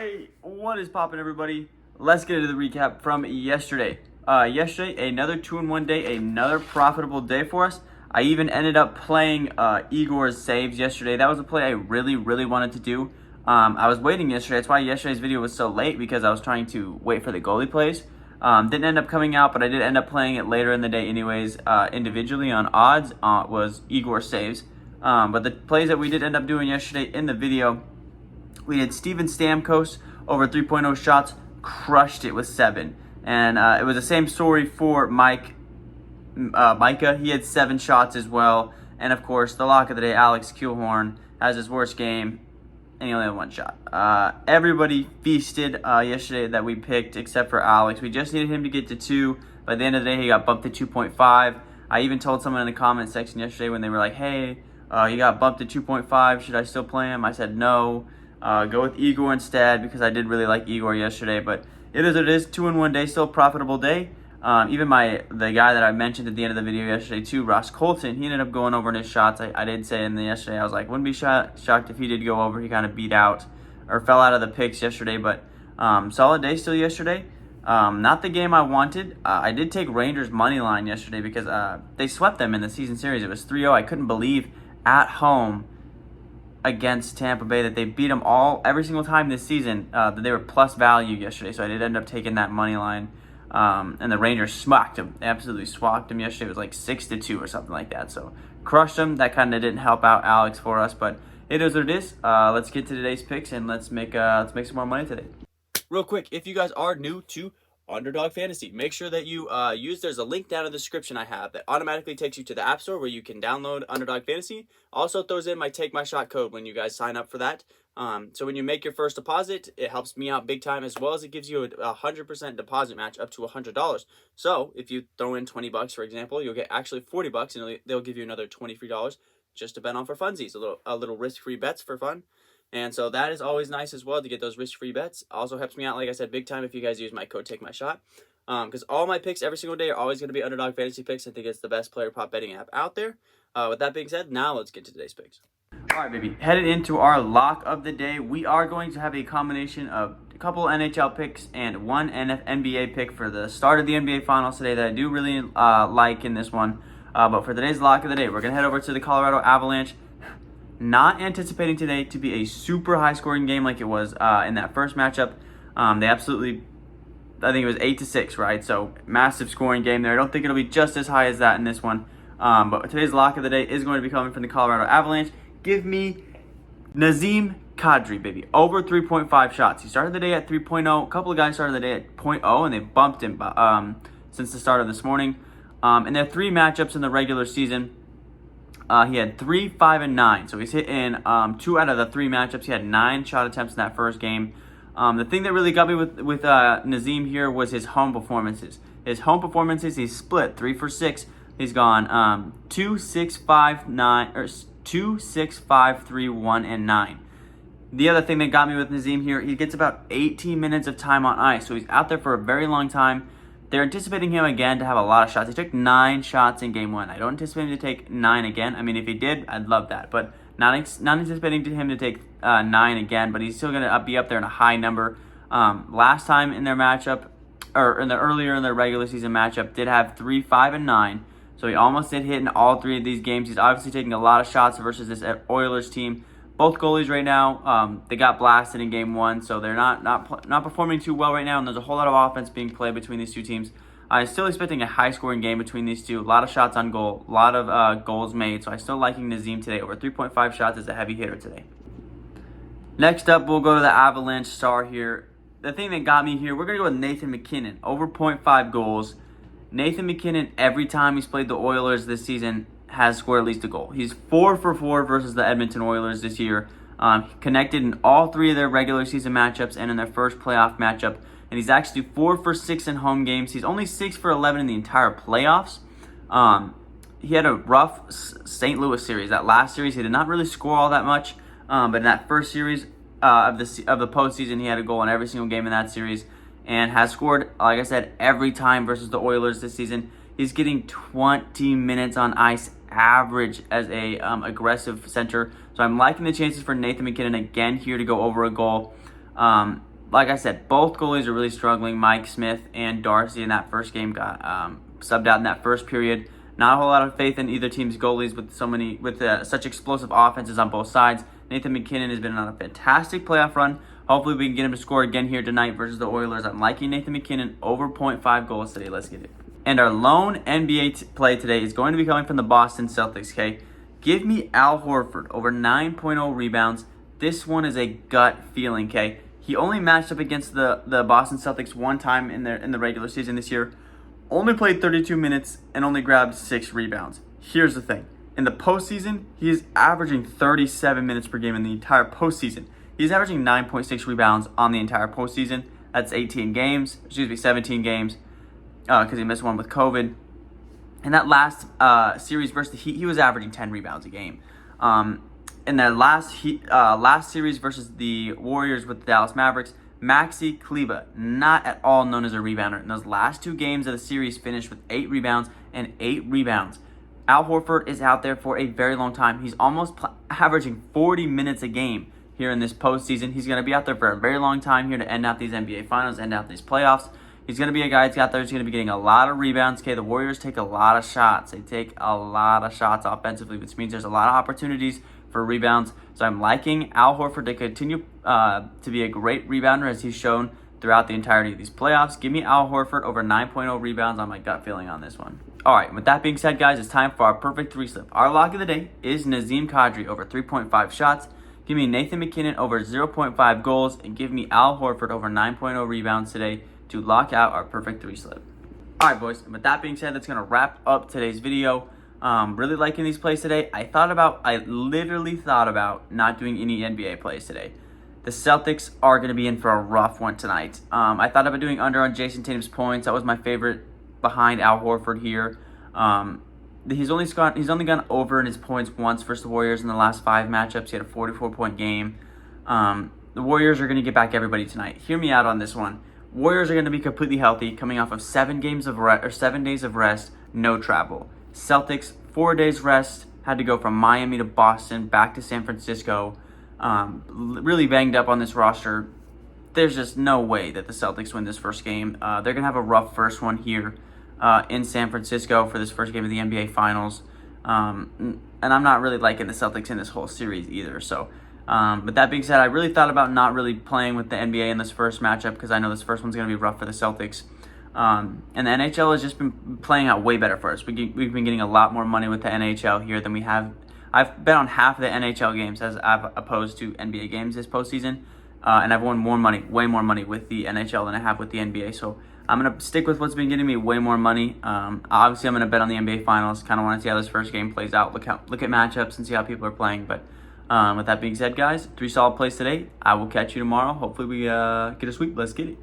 Hey, what is poppin', everybody? Let's get into the recap from yesterday. Yesterday, another 2-in-1 day, another profitable day for us. I even ended up playing Igor's saves yesterday. That was a play I really wanted to do. I was waiting yesterday. That's why yesterday's video was so late, because I was trying to wait for the goalie plays. Didn't end up coming out, but I did end up playing it later in the day anyways. Individually on odds was Igor's saves. But the plays that we did end up doing yesterday in the video, we did Steven Stamkos over 3.0 shots, crushed it with 7. And it was the same story for Micah. He had 7 shots as well. And of course, the lock of the day, Alex Kuhlhorn, has his worst game, and he only had 1 shot. Everybody feasted yesterday that we picked, except for Alex. We just needed him to get to 2. By the end of the day, he got bumped to 2.5. I even told someone in the comment section yesterday when they were like, hey, you got bumped to 2.5. Should I still play him? I said no. Go with Igor instead, because I did really like Igor yesterday. But it is what it is. 2-in-1 day, still a profitable day. Even the guy that I mentioned at the end of the video yesterday too, Ross Colton, he ended up going over in his shots. I did say in the yesterday, I was like, wouldn't be shocked if he did go over. He kind of beat out or fell out of the picks yesterday, but solid day still yesterday. Not the game I wanted. I did take Rangers money line yesterday because they swept them in the season series. It was 3-0. I couldn't believe at home against Tampa Bay that they beat them every single time this season, that they were plus value yesterday. So I did end up taking that money line. And the Rangers smacked them. They absolutely swacked them yesterday. It was like 6-2 or something like that. So crushed them. That kind of didn't help out Alex for us, but it is what it is. Let's get to today's picks and let's make some more money today. Real quick, if you guys are new to Underdog Fantasy, make sure that you there's a link down in the description I have that automatically takes you to the App Store where you can download Underdog Fantasy. Also throws in my TAKEMYSHOT code when you guys sign up for that. So when you make your first deposit, it helps me out big time, as well as it gives you a 100% deposit match up to $100. So if you throw in $20, for example, you'll get actually $40, and they'll give you another $20 free just to bet on for funsies, a little risk-free bets for fun. And so that is always nice as well to get those risk-free bets. Also helps me out, like I said, big time if you guys use my code TAKEMYSHOT. Because all my picks every single day are always going to be Underdog Fantasy picks. I think it's the best player prop betting app out there. With that being said, now let's get to today's picks. All right, baby. Headed into our lock of the day, we are going to have a combination of a couple NHL picks and one NBA pick for the start of the NBA Finals today that I do really like in this one. But for today's lock of the day, we're going to head over to the Colorado Avalanche. Not anticipating today to be a super high-scoring game like it was in that first matchup. They absolutely, I think it was 8-6, right? So massive scoring game there. I don't think it'll be just as high as that in this one. But today's lock of the day is going to be coming from the Colorado Avalanche. Give me Nazem Kadri, baby. Over 3.5 shots. He started the day at 3.0. A couple of guys started the day at 0.0, and they bumped him since the start of this morning. And there are 3 matchups in the regular season. He had 3, 5, and 9. So he's hit in 2 out of the 3 matchups. He had 9 shot attempts in that first game. The thing that really got me with Nazem here was his home performances. His home performances, he's split 3 for 6. He's gone 2, 6, 5, 9, or 2, 6, 5, 3, 1, and 9. The other thing that got me with Nazem here, he gets about 18 minutes of time on ice. So he's out there for a very long time. They're anticipating him again to have a lot of shots. He took 9 shots in game 1. I don't anticipate him to take 9 again. I mean, if he did, I'd love that. But not anticipating him to take 9 again. But he's still going to be up there in a high number. Last time in their matchup, or earlier in their regular season matchup, did have 3, 5, and 9. So he almost did hit in all 3 of these games. He's obviously taking a lot of shots versus this Oilers team. Both goalies right now, they got blasted in game 1, so they're not performing too well right now, and there's a whole lot of offense being played between these two teams. I'm still expecting a high-scoring game between these two. A lot of shots on goal, a lot of goals made, so I'm still liking Nazem today. Over 3.5 shots is a heavy hitter today. Next up, we'll go to the Avalanche star here. The thing that got me here, we're going to go with Nathan MacKinnon. Over 0.5 goals. Nathan MacKinnon, every time he's played the Oilers this season, has scored at least a goal. He's 4 for 4 versus the Edmonton Oilers this year. Connected in all 3 of their regular season matchups and in their first playoff matchup. And he's actually 4 for 6 in home games. He's only 6 for 11 in the entire playoffs. He had a rough St. Louis series. That last series, he did not really score all that much. But in that first series of the postseason, he had a goal in every single game in that series. And has scored, like I said, every time versus the Oilers this season. He's getting 20 minutes on ice average as a aggressive center. So I'm liking the chances for Nathan MacKinnon again here to go over a goal. like I said, both goalies are really struggling. Mike Smith and Darcy in that first game got subbed out in that first period. Not a whole lot of faith in either team's goalies with such explosive offenses on both sides. Nathan MacKinnon has been on a fantastic playoff run. Hopefully we can get him to score again here tonight versus the Oilers. I'm liking Nathan MacKinnon over 0.5 goals today. Let's get it. And our lone NBA play today is going to be coming from the Boston Celtics, okay? Give me Al Horford over 9.0 rebounds. This one is a gut feeling, okay? He only matched up against the Boston Celtics one time in the regular season this year. Only played 32 minutes and only grabbed 6 rebounds. Here's the thing. In the postseason, he is averaging 37 minutes per game in the entire postseason. He's averaging 9.6 rebounds on the entire postseason. That's 17 games, because he missed one with COVID. In that last series versus the Heat, he was averaging 10 rebounds a game. In their last series versus the Warriors with the Dallas Mavericks, Maxi Kleber, not at all known as a rebounder. In those last 2 games of the series, finished with 8 rebounds and 8 rebounds. Al Horford is out there for a very long time. He's almost averaging 40 minutes a game here in this postseason. He's going to be out there for a very long time here to end out these NBA Finals, end out these playoffs. He's going to be a guy that's out there who's going to be getting a lot of rebounds. Okay, the Warriors take a lot of shots. They take a lot of shots offensively, which means there's a lot of opportunities for rebounds. So I'm liking Al Horford to continue to be a great rebounder as he's shown throughout the entirety of these playoffs. Give me Al Horford over 9.0 rebounds on my gut feeling on this one. All right, with that being said, guys, it's time for our perfect 3-slip. Our lock of the day is Nazem Kadri over 3.5 shots. Give me Nathan MacKinnon over 0.5 goals, and give me Al Horford over 9.0 rebounds today to lock out our perfect 3-slip. All right, boys, and with that being said, that's going to wrap up today's video. Really liking these plays today. I literally thought about not doing any NBA plays today. The Celtics are going to be in for a rough one tonight. I thought about doing under on Jason Tatum's points. That was my favorite behind Al Horford here. He's only gone over in his points once versus the Warriors in the last 5 matchups. He had a 44-point game. The Warriors are going to get back everybody tonight. Hear me out on this one. Warriors are going to be completely healthy, coming off of 7 days of rest, no travel. Celtics, 4 days rest, had to go from Miami to Boston, back to San Francisco. Really banged up on this roster. There's just no way that the Celtics win this first game. They're going to have a rough first one here in San Francisco for this first game of the NBA Finals. And I'm not really liking the Celtics in this whole series either. So, but that being said, I really thought about not really playing with the NBA in this first matchup because I know this first one's going to be rough for the Celtics. And the NHL has just been playing out way better for us. We've been getting a lot more money with the NHL here than we have. I've bet on half of the NHL games as opposed to NBA games this postseason. And I've won way more money with the NHL than I have with the NBA. So I'm going to stick with what's been getting me way more money. Obviously, I'm going to bet on the NBA Finals. Kind of want to see how this first game plays out. Look at matchups and see how people are playing. But with that being said, guys, 3 solid plays today. I will catch you tomorrow. Hopefully we get a sweep. Let's get it.